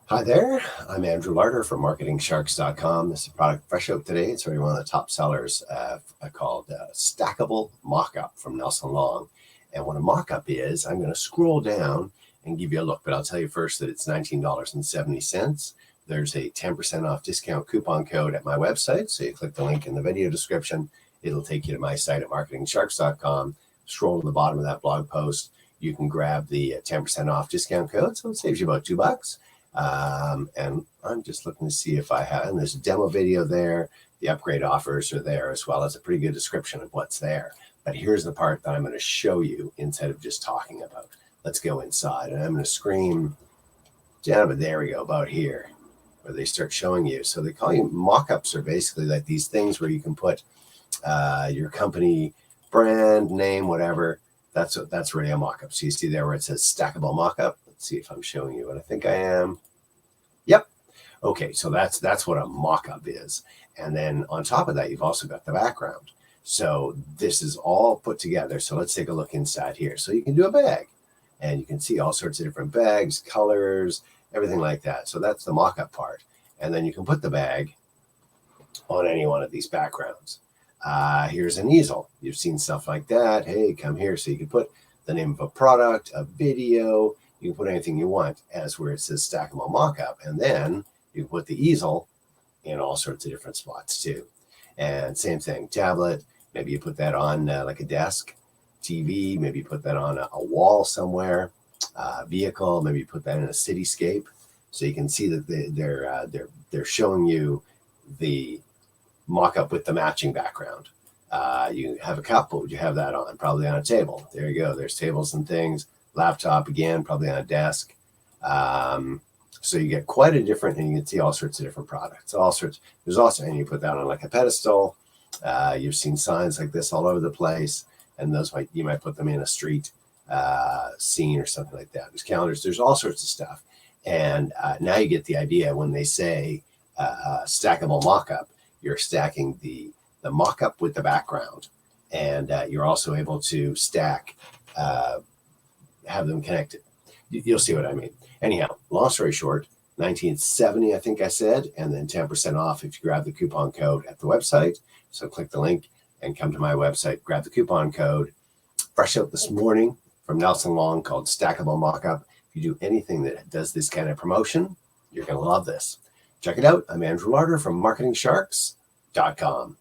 Hi there, I'm Andrew Larder from MarketingSharks.com. This is a product fresh out today. It's already one of the top sellers called Stackable Mockup from Nelson Long. And what a mockup is, I'm going to scroll down and give you a look, but I'll tell you first that it's $19.70. There's a 10% off discount coupon code at my website. So you click the link in the video description. It'll take you to my site at MarketingSharks.com. Scroll to the bottom of that blog post. You can grab the 10% off discount code. So it saves you about $2. And I'm just looking to see if I have, and there's a demo video there. The upgrade offers are there, as well as a pretty good description of what's there. But here's the part that I'm going to show you instead of just talking about. Let's go inside, and I'm going to scream down, but there we go, about here, where they start showing you. So they call you mock-ups, are basically like these things where you can put your company brand, name, whatever. That's really a mock-up. So you see there where it says Stackable Mockup. Let's see if I'm showing you what I think I am. Yep. Okay, so that's what a mock-up is. And then on top of that, you've also got the background. So this is all put together. So let's take a look inside here. So you can do a bag, and you can see all sorts of different bags, colors, everything like that. So that's the mock-up part. And then you can put the bag on any one of these backgrounds. Here's an easel. You've seen stuff like that. Hey, come here. So you can put the name of a product, a video. You can put anything you want as where it says Stackable Mockup. And then you can put the easel in all sorts of different spots too. And same thing, tablet. Maybe you put that on like a desk, TV. Maybe you put that on a wall somewhere. Vehicle. Maybe you put that in a cityscape. So you can see that they're showing you the mock-up with the matching background. You have a cup. What would you have that on? Probably on a table. There you go. There's tables and things. Laptop again, probably on a desk. So you get quite a different, and you can see all sorts of different products. All sorts. There's also, and you put that on like a pedestal. You've seen signs like this all over the place, and those you might put them in a street scene or something like that. There's calendars. There's all sorts of stuff. And now you get the idea when they say stackable mockup. You're stacking the mockup with the background, and you're also able to stack. Have them connected. You'll see what I mean. Anyhow, long story short, $19.70, I think I said, and then 10% off if you grab the coupon code at the website. So click the link and come to my website, grab the coupon code. Fresh out this morning from Nelson Long called Stackable Mockup. If you do anything that does this kind of promotion, you're going to love this. Check it out. I'm Andrew Larder from MarketingSharks.com.